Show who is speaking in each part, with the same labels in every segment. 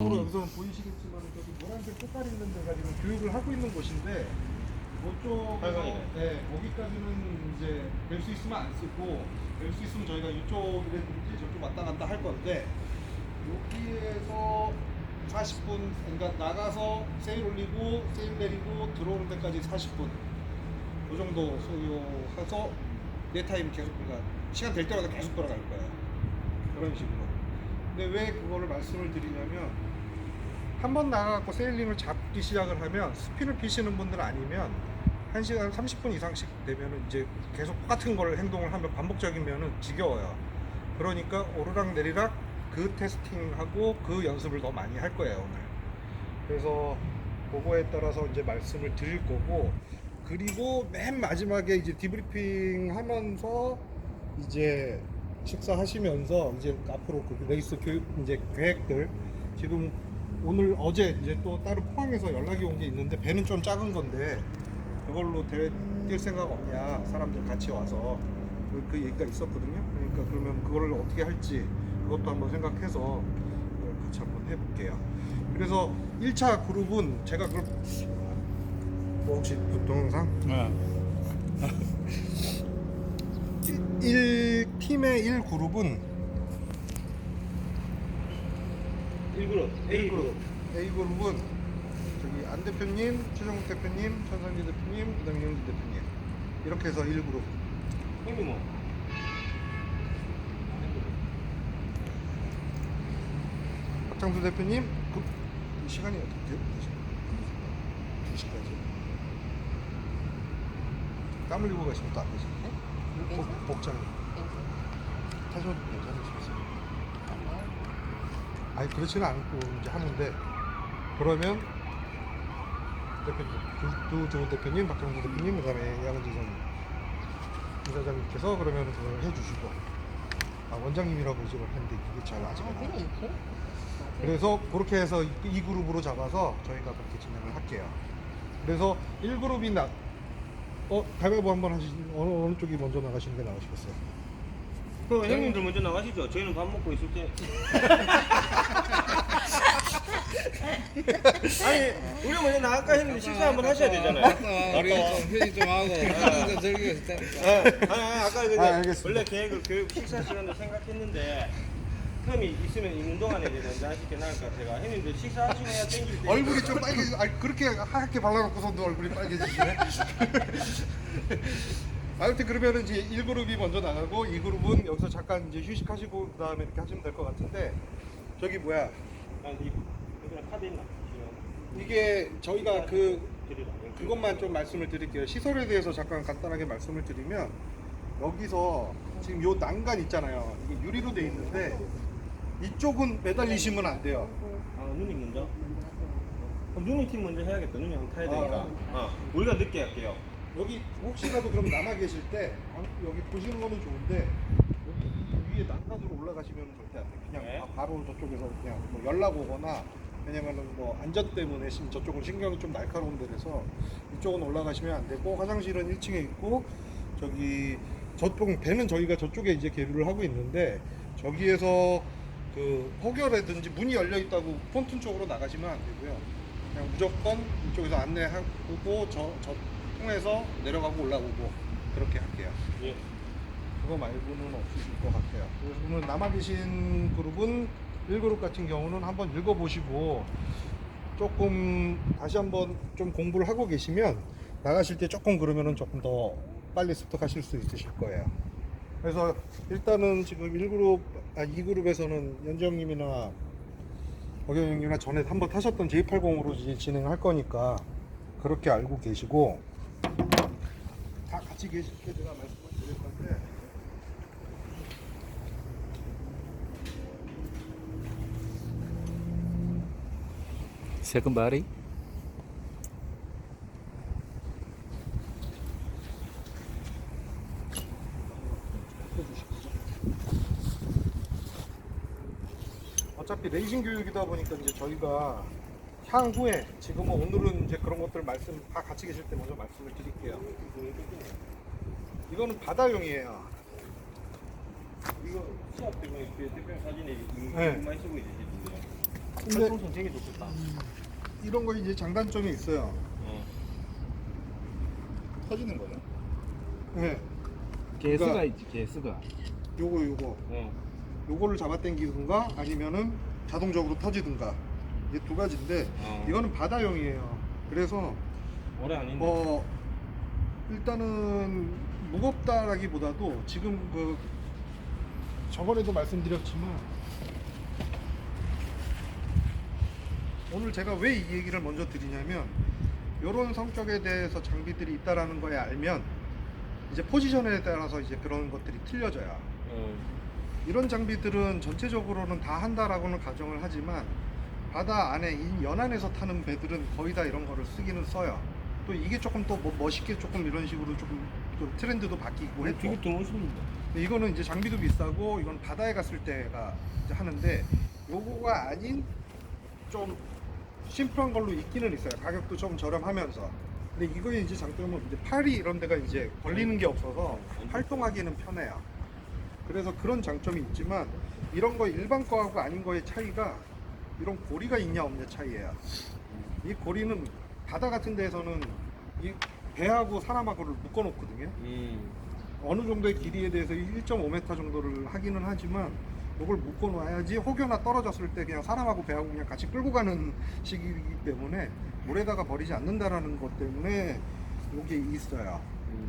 Speaker 1: 여기서는 보이시겠지만 저기 노란색 색깔 있는 데가 지금 교육을 하고 있는 곳인데 그쪽에서 거기까지는 이제 될 수 있으면 안 쓰고 될 수 있으면 저희가 이쪽이라든지 저쪽 왔다 갔다 할 건데 여기에서 40분 그러니까 나가서 세일 올리고 세일 내리고 들어오는 데까지 40분 그 정도 소요해서 내 타임 계속 그러니까 시간 될 때마다 계속 돌아갈 거예요. 그런 식으로. 근데 왜 그거를 말씀을 드리냐면 한 번 나가갖고 세일링을 잡기 시작을 하면 스피를 피시는 분들 아니면 1시간 30분 이상씩 되면은 이제 계속 똑같은 걸 행동을 하면 반복적이면은 지겨워요. 그러니까 오르락 내리락 그 테스팅하고 그 연습을 더 많이 할 거예요 오늘. 그래서 그거에 따라서 이제 말씀을 드릴 거고, 그리고 맨 마지막에 이제 디브리핑 하면서 이제 식사하시면서 이제 앞으로 그 레이스 교육 이제 계획들 지금 오늘 어제 이제 또 따로 포항에서 연락이 온 게 있는데 배는 좀 작은 건데 그걸로 대회 뛸 생각 없냐 사람들 같이 와서 그 얘기가 있었거든요. 그러니까 그러면 그거를 어떻게 할지 그것도 한번 생각해서 같이 한번 해볼게요. 그래서 1차 그룹은 제가 그럼 뭐 혹시 동영상? 1팀의 1그룹은
Speaker 2: 1그룹
Speaker 1: A그룹은 저기 안 대표님, 최정국 대표님, 천상기 대표님, 그다음에 영기 대표님 이렇게 해서 1그룹.
Speaker 2: 형님 뭐?
Speaker 1: 박장수 대표님, 그 시간이 어떻게 돼요? 2시까지. 땀 흘리고 가시면 또 안 되죠. 복장. 타셔도 괜찮으시겠어요? 아니 그렇지는 않고 이제 하는데 그러면 대표님, 두 좋은 대표님, 박정수 대표님, 그다음에 양은지 이사장님께서 그러면 그걸 해주시고 원장님이라고 지금 하는데 이게 잘 아직 안 나와요. 그래서 그렇게 해서 이 그룹으로 잡아서 저희가 그렇게 진행을 할게요. 그래서 1그룹이 가위바위보 한번 하시지. 어느 쪽이 먼저 나가시는 게 나으시겠어요?
Speaker 2: 그 형님들 먼저 나가시죠. 저희는 밥 먹고 있을 때. 아니 우리 먼저 나갈까 했는데 식사 한번 하셔야 되잖아요.
Speaker 3: 우리 좀 회의 좀 하고 좀 즐기고 싶다니까.
Speaker 2: 아니 아까 그냥
Speaker 1: 알겠습니다.
Speaker 2: 원래 계획을 교육 식사 시간도 생각했는데 텀이 있으면 있는 동안에 이제 먼저 하시게 나을 것 같아요. 형님들 식사하시고 해야 땡길 때.
Speaker 1: 얼굴이 좀 빨개. 아니 그렇게 하얗게 발라놓고서도 얼굴이 빨개지시네. 아무튼 그러면은 이제 1그룹이 먼저 나가고 2그룹은 여기서 잠깐 이제 휴식하시고 그다음에 이렇게 하시면 될 것 같은데 저기 뭐야?
Speaker 2: 아니 그냥 카드 있나?
Speaker 1: 이게 저희가 그
Speaker 2: 드리라.
Speaker 1: 그것만 좀 말씀을 드릴게요. 시설에 대해서 잠깐 간단하게 말씀을 드리면 여기서 지금 요 난간 있잖아요. 이게 유리로 돼 있는데 이쪽은 매달리시면 안 돼요.
Speaker 2: 아 누님 먼저? 그럼 누님 팀 먼저 해야겠다. 누님 한번 타야 되니까. 우리가 늦게 할게요.
Speaker 1: 여기 혹시라도 그럼 남아 계실 때 여기 보시는 거는 좋은데 여기 위에 난간으로 올라가시면 절대 안 돼요. 그냥
Speaker 2: 네.
Speaker 1: 바로 저쪽에서 그냥 뭐 연락 오거나 왜냐면은 뭐 안전 때문에 저쪽은 신경이 좀 날카로운 데라서 이쪽은 올라가시면 안 되고 화장실은 1층에 있고 저기 저쪽 배는 저희가 저쪽에 이제 계류를 하고 있는데 저기에서 그 혹여라든지 문이 열려 있다고 폰튼 쪽으로 나가시면 안 되고요. 그냥 무조건 이쪽에서 안내하고 저 통해서 내려가고 올라오고 그렇게 할게요.
Speaker 2: 예.
Speaker 1: 그거 말고는 없으실 것 같아요. 그래서 오늘 남아 계신 그룹은 1그룹 같은 경우는 한번 읽어보시고 조금 다시 한번 좀 공부를 하고 계시면 나가실 때 조금 그러면은 조금 더 빨리 습득하실 수 있으실 거예요. 그래서 일단은 지금 2그룹에서는 연지형님이나 박영님이나 전에 한번 타셨던 J80으로 이제 진행할 거니까 그렇게 알고 계시고 다 같이 계실 때 제가 말씀을 드릴 건데
Speaker 3: Second body.
Speaker 1: 어차피 레이싱 교육이다 보니까 이제 저희가 향후에 지금은 오늘은 이제 그런 것들 말씀 다 같이 계실 때 먼저 말씀을 드릴게요. 이거는 바다용이에요.
Speaker 2: 이거 시합 때문에 그 대표 사진에
Speaker 1: 네.
Speaker 2: 많이 쓰고 있으시던데요.
Speaker 1: 근데
Speaker 2: 활동성 되게 좋겠다.
Speaker 1: 이런 거 이제 장단점이 있어요.
Speaker 3: 터지는 거네.
Speaker 1: 네.
Speaker 3: 개수가
Speaker 1: 그러니까-
Speaker 3: 있지, 개수가.
Speaker 1: 요거 요거를 잡아당기든가 아니면은 자동적으로 터지든가 이게 두 가지인데 이거는 바다용이에요. 그래서
Speaker 2: 오래 안 있네.
Speaker 1: 일단은 무겁다라기보다도 지금 그 저번에도 말씀드렸지만 오늘 제가 왜 이 얘기를 먼저 드리냐면 이런 성격에 대해서 장비들이 있다라는 거에 알면 이제 포지션에 따라서 이제 그런 것들이 틀려져요. 이런 장비들은 전체적으로는 다 한다라고는 가정을 하지만 바다 안에 이 연안에서 타는 배들은 거의 다 이런 거를 쓰기는 써요. 또 이게 조금 또 멋있게 조금 이런 식으로 조금 또 트렌드도 바뀌고 했고.
Speaker 2: 되게 더 멋있는데.
Speaker 1: 근데 이거는 이제 장비도 비싸고 이건 바다에 갔을 때가 이제 하는데 요거가 아닌 좀 심플한 걸로 있기는 있어요. 가격도 좀 저렴하면서. 근데 이거의 이제 장점은 이제 팔이 이런 데가 이제 걸리는 게 없어서 활동하기는 편해요. 그래서 그런 장점이 있지만 이런 거 일반 거하고 아닌 거의 차이가 이런 고리가 있냐 없냐 차이예요. 이 고리는 바다 같은 데에서는 이 배하고 사람하고를 묶어 놓거든요. 어느 정도의 길이에 대해서 1.5m 정도를 하기는 하지만 이걸 묶어 놔야지 혹여나 떨어졌을 때 그냥 사람하고 배하고 그냥 같이 끌고 가는 식이기 때문에 물에다가 버리지 않는다라는 것 때문에 이게 있어요.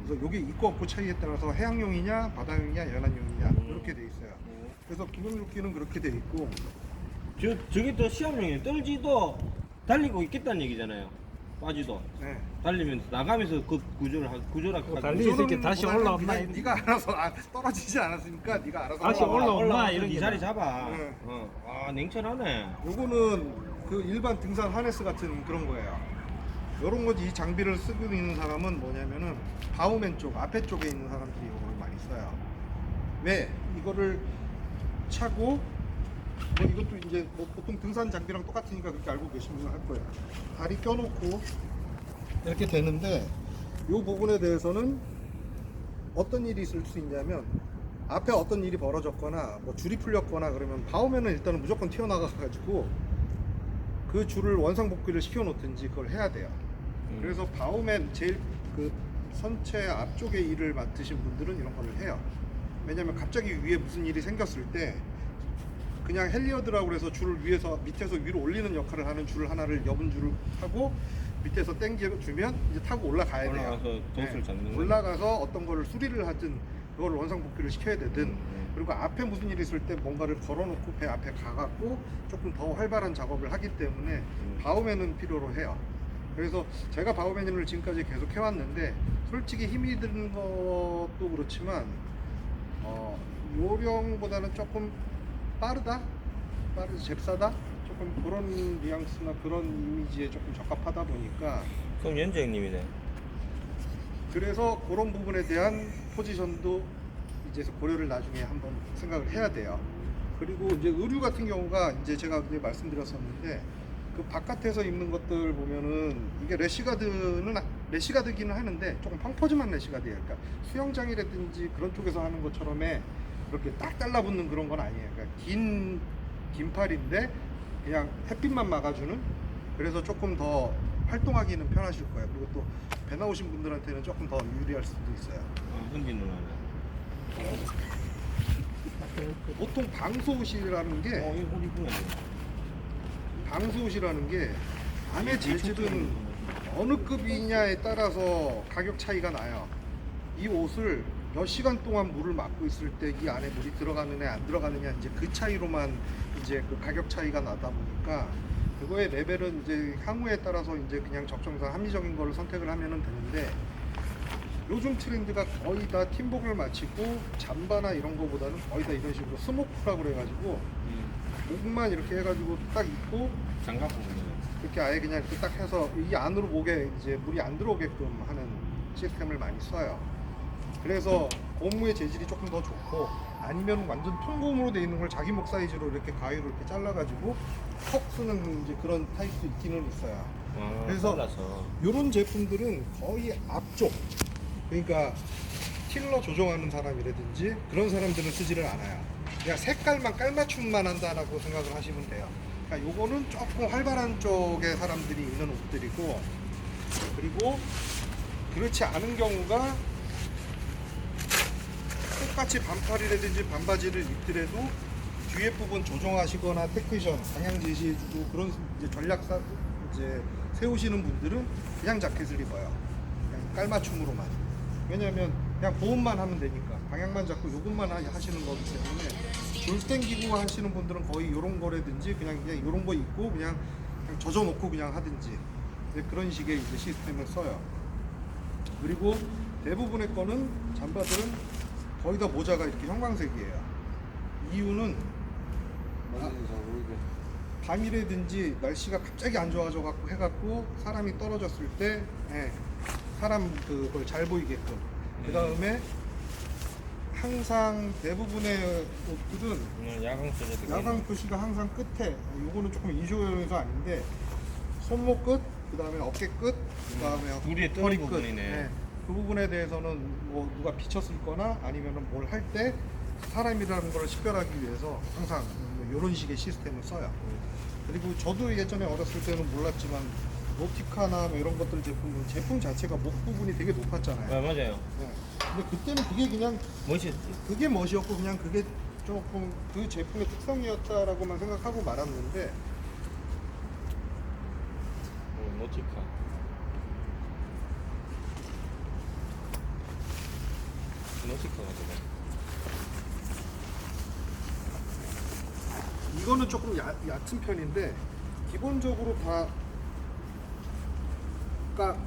Speaker 1: 그래서 이게 있고 없고 차이에 따라서 해양용이냐 바다용이냐 연안용이냐 이렇게 돼 있어요. 그래서 구명조끼는 그렇게 돼 있고
Speaker 2: 저게 또 시험용이에요. 떨지도 달리고 있겠다는 얘기잖아요. 빠지도
Speaker 1: 네.
Speaker 2: 달리면서 나가면서 그 구조라
Speaker 3: 달리- 이 새끼 다시 올라왔나
Speaker 1: 그냥
Speaker 3: 이런-
Speaker 1: 네가 알아서 떨어지지 않았으니까 네가 알아서
Speaker 3: 다시
Speaker 1: 올라와.
Speaker 3: 올라온나 이런
Speaker 2: 이
Speaker 3: 게
Speaker 2: 자리 잡아.
Speaker 1: 네.
Speaker 2: 아 냉철하네.
Speaker 1: 요거는 그 일반 등산 하네스 같은 그런 거예요. 요런 거지. 이 장비를 쓰고 있는 사람은 뭐냐면은 바우맨 쪽 앞에 쪽에 있는 사람들이 이거를 많이 써요. 왜? 이거를 차고 뭐 이것도 이제 뭐 보통 등산 장비랑 똑같으니까 그렇게 알고 계시면 할 거예요. 다리 껴놓고 이렇게 되는데 요 부분에 대해서는 어떤 일이 있을 수 있냐면 앞에 어떤 일이 벌어졌거나 뭐 줄이 풀렸거나 그러면 바우맨은 일단은 무조건 튀어나가 가지고 그 줄을 원상복귀를 시켜 놓든지 그걸 해야 돼요. 그래서 바우맨 제일 그 선체 앞쪽에 일을 맡으신 분들은 이런 거를 해요. 왜냐면 갑자기 위에 무슨 일이 생겼을 때 그냥 헬리어드라고 그래서 줄을 밑에서 위로 올리는 역할을 하는 줄 하나를 엷은 줄을 하고 밑에서 당겨주면 이제 타고 올라가야 돼요.
Speaker 2: 올라가서 돛을 잡는 거죠.
Speaker 1: 올라가서 어떤 거를 수리를 하든 그걸 원상복귀를 시켜야 되든 그리고 앞에 무슨 일이 있을 때 뭔가를 걸어놓고 배 앞에 가갖고 조금 더 활발한 작업을 하기 때문에 바우맨은 필요로 해요. 그래서 제가 바우맨을 지금까지 계속 해왔는데 솔직히 힘이 드는 것도 그렇지만 요령보다는 조금 빠르다? 잽싸다? 조금 그런 뉘앙스나 그런 이미지에 조금 적합하다 보니까
Speaker 2: 그럼 연재 형님이네.
Speaker 1: 그래서 그런 부분에 대한 포지션도 이제 고려를 나중에 한번 생각을 해야 돼요. 그리고 이제 의류 같은 경우가 이제 제가 그때 말씀드렸었는데 그 바깥에서 입는 것들 보면은 이게 래시가드기는 하는데 조금 펑퍼짐한 래시가드예요. 그러니까 수영장이라든지 그런 쪽에서 하는 것처럼에 이렇게 딱 달라붙는 그런 건 아니에요. 그러니까 긴 팔인데 그냥 햇빛만 막아주는. 그래서 조금 더 활동하기는 편하실 거예요. 그리고 또 배 나오신 분들한테는 조금 더 유리할 수도 있어요.
Speaker 2: 흔기 누나네.
Speaker 1: 보통 방수옷이라는 게
Speaker 2: 이거 옷 이쁘네.
Speaker 1: 방수옷이라는 게 안에 재질은 어느 급이냐에 따라서 가격 차이가 나요. 이 옷을 몇 시간 동안 물을 막고 있을 때 이 안에 물이 들어가느냐 안 들어가느냐 이제 그 차이로만 이제 그 가격 차이가 나다 보니까 그거의 레벨은 이제 향후에 따라서 이제 그냥 적정상 합리적인 걸로 선택을 하면은 되는데 요즘 트렌드가 거의 다 팀복을 마치고 잠바나 이런 거보다는 거의 다 이런 식으로 스모크라고 그래가지고 목만 이렇게 해가지고 딱 입고
Speaker 2: 장갑 보면
Speaker 1: 이렇게 아예 그냥 이렇게 딱 해서 이 안으로 목에 이제 물이 안 들어오게끔 하는 시스템을 많이 써요. 그래서 고무의 재질이 조금 더 좋고 아니면 완전 통고무로 되어 있는 걸 자기 목 사이즈로 이렇게 가위로 이렇게 잘라가지고 턱 쓰는 이제 그런 타입도 있기는 있어요. 그래서
Speaker 2: 잘라서.
Speaker 1: 이런 제품들은 거의 앞쪽 그러니까 틸러 조정하는 사람이라든지 그런 사람들은 쓰지를 않아요. 그냥 색깔만 깔맞춤만 한다라고 생각을 하시면 돼요. 그러니까 요거는 조금 활발한 쪽에 사람들이 입는 옷들이고, 그리고 그렇지 않은 경우가 똑같이 반팔이라든지 반바지를 입더라도 뒤에 부분 조정하시거나 테크션 방향 제시해주고 그런 이제 전략사 이제 세우시는 분들은 그냥 자켓을 입어요. 그냥 깔맞춤으로만. 왜냐하면 그냥 보온만 하면 되니까 방향만 잡고 요것만 하시는 거기 때문에 줄 땡기고 하시는 분들은 거의 요런 거라든지 그냥 요런 거 입고 그냥 젖어놓고 그냥 하든지 이제 그런 식의 이제 시스템을 써요. 그리고 대부분의 거는 잠바들은 거의 다 모자가 이렇게 형광색이에요. 이유는
Speaker 3: 뭔지 잘 모르게.
Speaker 1: 밤이라든지 날씨가 갑자기 안 좋아져 갖고 해갖고 사람이 떨어졌을 때 사람 그걸 잘 보이게끔. 그 다음에 항상 대부분의 옷들은
Speaker 2: 야광 소재.
Speaker 1: 야광 표시가 항상 끝에, 요거는 조금 이조여서 아닌데 손목 끝, 그 다음에 어깨 끝, 그 다음에
Speaker 2: 우리의 뜨는
Speaker 1: 허리 끝.
Speaker 2: 부분이네.
Speaker 1: 그 부분에 대해서는 뭐 누가 비쳤을 거나 아니면은 뭘 할 때 사람이라는 걸 식별하기 위해서 항상 이런 식의 시스템을 써요. 그리고 저도 예전에 어렸을 때는 몰랐지만 노티카나 뭐 이런 것들 제품 자체가 목 부분이 되게 높았잖아요.
Speaker 2: 맞아요.
Speaker 1: 네. 근데 그때는 그게 그냥
Speaker 2: 멋있지.
Speaker 1: 그게 멋이었고 그냥 그게 조금 그 제품의 특성이었다라고만 생각하고 말았는데
Speaker 2: 노티카. 노티카가 되네.
Speaker 1: 이거는 조금 얕은 편인데 기본적으로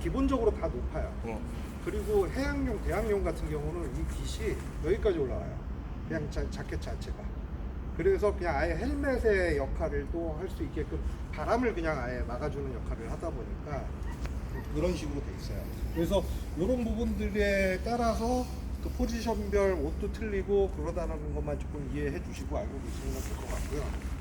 Speaker 1: 기본적으로 다 높아요. 그리고 해양용, 대학용 같은 경우는 이 깃이 여기까지 올라와요. 그냥 자켓 자체가. 그래서 그냥 아예 헬멧의 역할을 또 할 수 있게끔 바람을 그냥 아예 막아주는 역할을 하다 보니까 이런 식으로 돼 있어요. 그래서 이런 부분들에 따라서 그 포지션별 옷도 틀리고 그러다는 것만 조금 이해해 주시고 알고 계시면 될 것 같고요.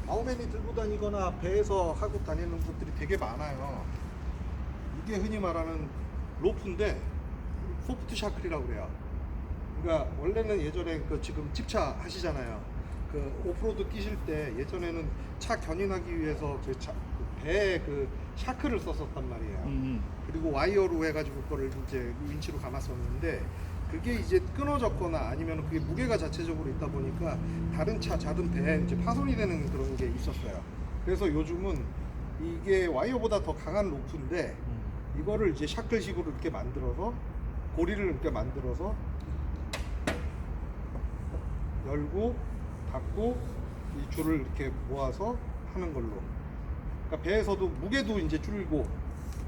Speaker 1: 아우맨이 들고 다니거나 배에서 하고 다니는 것들이 되게 많아요. 이게 흔히 말하는 로프인데 소프트 샤클이라고 그래요. 그러니까 원래는 예전에 그 지금 집차 하시잖아요. 그 오프로드 끼실 때 예전에는 차 견인하기 위해서 배에 그 샤크를 썼었단 말이에요. 그리고 와이어로 해가지고 그거를 이제 윈치로 감았었는데 그게 이제 끊어졌거나 아니면 그게 무게가 자체적으로 있다 보니까 다른 차, 작은 배에 이제 파손이 되는 그런 게 있었어요. 그래서 요즘은 이게 와이어보다 더 강한 로프인데 이거를 이제 샤클식으로 이렇게 만들어서 고리를 이렇게 만들어서 열고 닫고 이 줄을 이렇게 모아서 하는 걸로. 그러니까 배에서도 무게도 이제 줄고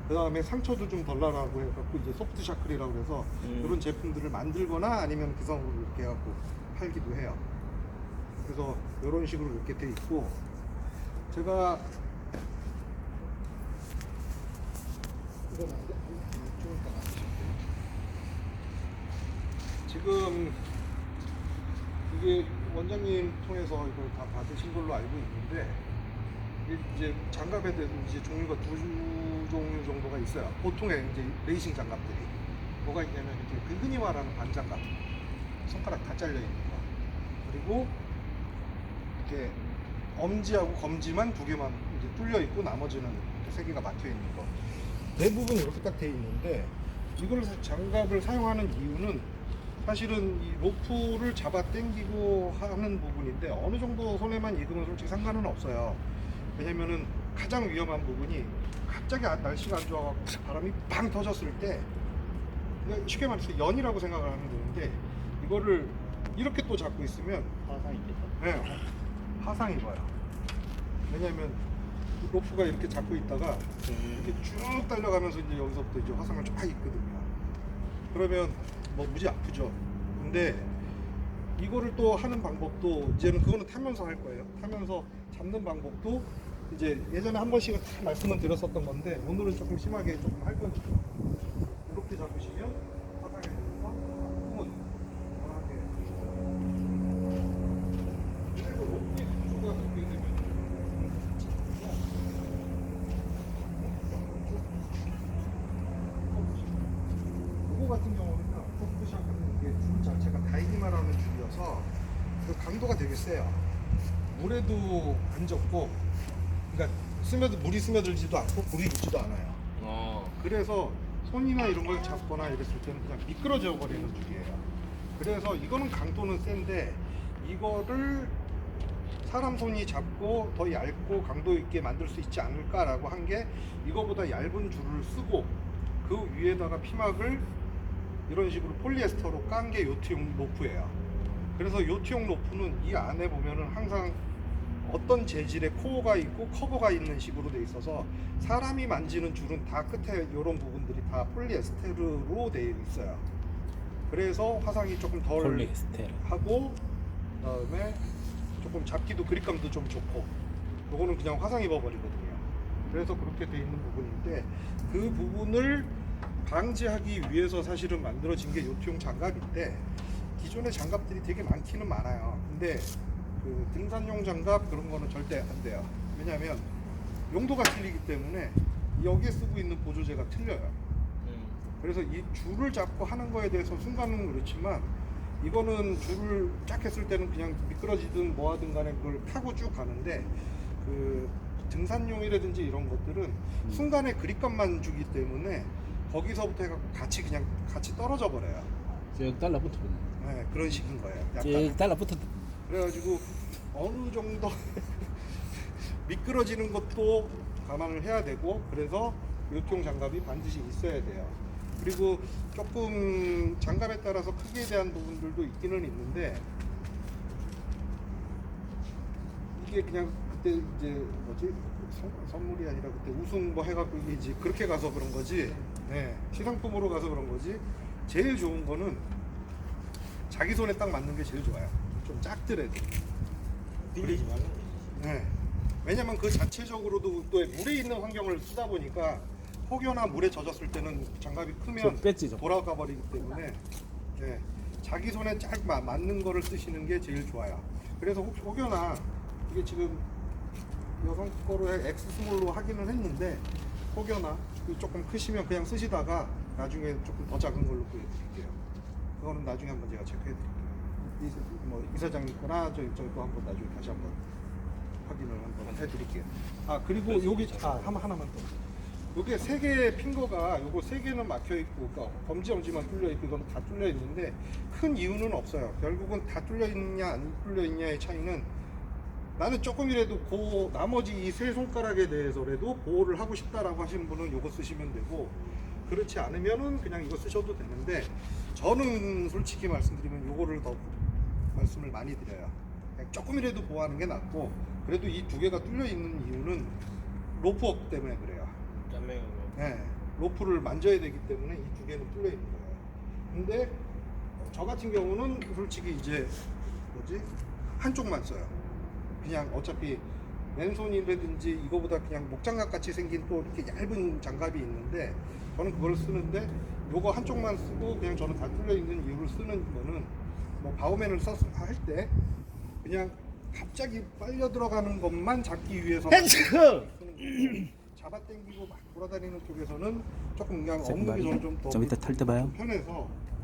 Speaker 1: 그 다음에 상처도 좀 덜 나라고 해갖고 이제 소프트 샤클이라고 해서 이런 제품들을 만들거나 아니면 기성으로 이렇게 해갖고 팔기도 해요. 그래서 이런 식으로 이렇게 돼 있고 제가 이건 안 돼? 좀 이따 놔두실게요. 지금 이게 원장님 통해서 이걸 다 받으신 걸로 알고 있는데 이제 장갑에 대해서 이제 종류가 두 종류 정도가 있어요. 보통의 이제 레이싱 장갑들이 뭐가 있냐면 이렇게 그 흔히 말하는 반장갑, 손가락 다 잘려 있는 거, 그리고 이렇게 엄지하고 검지만 두 개만 이제 뚫려 있고 나머지는 이렇게 세 개가 막혀 있는 거. 대부분 이렇게 딱 돼 있는데 이걸 장갑을 사용하는 이유는 사실은 이 로프를 잡아 당기고 하는 부분인데 어느 정도 손에만 익으면 솔직히 상관은 없어요. 왜냐면은 가장 위험한 부분이 갑자기 날씨가 안 좋아갖고 바람이 팡 터졌을 때 그냥 쉽게 말해서 연이라고 생각을 하면 되는데 이거를 이렇게 또 잡고 있으면
Speaker 2: 화상 있겠다.
Speaker 1: 네, 화상 입어요. 왜냐면 로프가 이렇게 잡고 있다가 이렇게 쭉 달려가면서 이제 여기서부터 이제 화상을 쫙 입거든요. 그러면 뭐 무지 아프죠. 근데 이거를 또 하는 방법도 이제는 그거는 타면서 할 거예요. 타면서 잡는 방법도 이제 예전에 한 번씩은 다 말씀을 드렸었던 건데 오늘은 조금 심하게 조금 할 거니까 이렇게 잡으시면 화상에 대해서 부분 편하게 그리고 로프의 구조가 그렇게 되면 이거 같은 경우는 소프트 샤크는 이게 줄 자체가 다이기마라는 줄이어서 그 강도가 되게 되게 세요. 물에도 안 젖고, 그러니까 물이 스며들지도 않고 물이 묻지도 않아요. 그래서 손이나 이런 걸 잡거나 이랬을 때는 그냥 미끄러져 버리는 죽이에요. 그래서 이거는 강도는 센데 이거를 사람 손이 잡고 더 얇고 강도 있게 만들 수 있지 않을까라고 한 게 이거보다 얇은 줄을 쓰고 그 위에다가 피막을 이런 식으로 폴리에스터로 깐 게 요트용 로프예요. 그래서 요트용 로프는 이 안에 보면은 항상 어떤 재질의 코어가 있고 커버가 있는 식으로 돼 있어서 사람이 만지는 줄은 다 끝에 이런 부분들이 다 폴리에스테르로 돼 있어요. 그래서 화상이 조금 덜
Speaker 4: 폴리에스테르.
Speaker 1: 하고 그다음에 조금 잡기도 그립감도 좀 좋고 요거는 그냥 화상 입어버리거든요. 그래서 그렇게 돼 있는 부분인데 그 부분을 방지하기 위해서 사실은 만들어진 게 요트용 장갑인데 기존의 장갑들이 되게 많기는 많아요. 근데 그 등산용 장갑 그런 거는 절대 안 돼요. 왜냐하면 용도가 틀리기 때문에 여기에 쓰고 있는 보조제가 틀려요. 그래서 이 줄을 잡고 하는 거에 대해서 순간은 그렇지만 이거는 줄을 쫙 했을 때는 그냥 미끄러지든 뭐하든 간에 그걸 타고 쭉 가는데 그 등산용이라든지 이런 것들은 순간에 그립감만 주기 때문에 거기서부터 해갖고 같이 떨어져 버려요.
Speaker 4: 쭉 달라붙어.
Speaker 1: 네, 그런 식인 거예요.
Speaker 4: 쭉
Speaker 1: 약간
Speaker 4: 달라붙어.
Speaker 1: 그래가지고 어느 정도 미끄러지는 것도 감안을 해야 되고 그래서 요트용 장갑이 반드시 있어야 돼요. 그리고 조금 장갑에 따라서 크기에 대한 부분들도 있기는 있는데 이게 그냥 그때 이제 뭐지 선물이 아니라 그때 우승 뭐 해갖고 이게 이제 그렇게 가서 그런 거지. 네, 시상품으로 가서 그런 거지. 제일 좋은 거는 자기 손에 딱 맞는 게 제일 좋아요. 좀 작더라도.
Speaker 2: 빌리지 말라.
Speaker 1: 네. 왜냐면 그 자체적으로도 또 물에 있는 환경을 쓰다 보니까 혹여나 물에 젖었을 때는 장갑이 크면
Speaker 4: 좀 뺐지, 좀.
Speaker 1: 돌아가 버리기 때문에 네. 자기 손에 딱 맞는 거를 쓰시는 게 제일 좋아요. 그래서 혹여나 이게 지금 여성 거로 X 스몰로 하기는 했는데 혹여나 조금 크시면 그냥 쓰시다가 나중에 조금 더 작은 걸로 보여드릴게요. 그거는 나중에 한번 제가 체크해드릴게요. 이사장님 거나 저희 거 한번 나중에 다시 한번 확인을 한번 해드릴게요. 아 그리고 여기 하나만 더. 요게 3개 핑거가 요거 3개는 막혀 있고 그러니까 엄지만 뚫려 있고 이건 다 뚫려 있는데 큰 이유는 없어요. 결국은 다 뚫려 있냐 안 뚫려 있냐의 차이는 나는 조금이라도 나머지 이 3손가락에 대해서라도 보호를 하고 싶다라고 하시는 분은 요거 쓰시면 되고 그렇지 않으면은 그냥 이거 쓰셔도 되는데 저는 솔직히 말씀드리면 요거를 더 말씀을 많이 드려요. 그냥 조금이라도 보호하는 게 낫고 그래도 이 2개가 뚫려 있는 이유는 로프워크 때문에 그래요. 네, 로프를 만져야 되기 때문에 이 2개는 뚫려 있는 거예요. 근데 저 같은 경우는 솔직히 이제 한쪽만 써요. 그냥 어차피 맨손이라든지 이거보다 그냥 목장갑 같이 생긴 또 이렇게 얇은 장갑이 있는데 저는 그걸 쓰는데 요거 한쪽만 쓰고 그냥 저는 다 뚫려 있는 이유를 쓰는 거는 뭐 바우맨을 할 때 그냥 갑자기 빨려 들어가는 것만 잡기 위해서 잡아당기고 막 돌아다니는 쪽에서는 조금 그냥 없는 게 저는 좀 더
Speaker 4: 좀 이따 탈 때 봐요.
Speaker 1: 편해서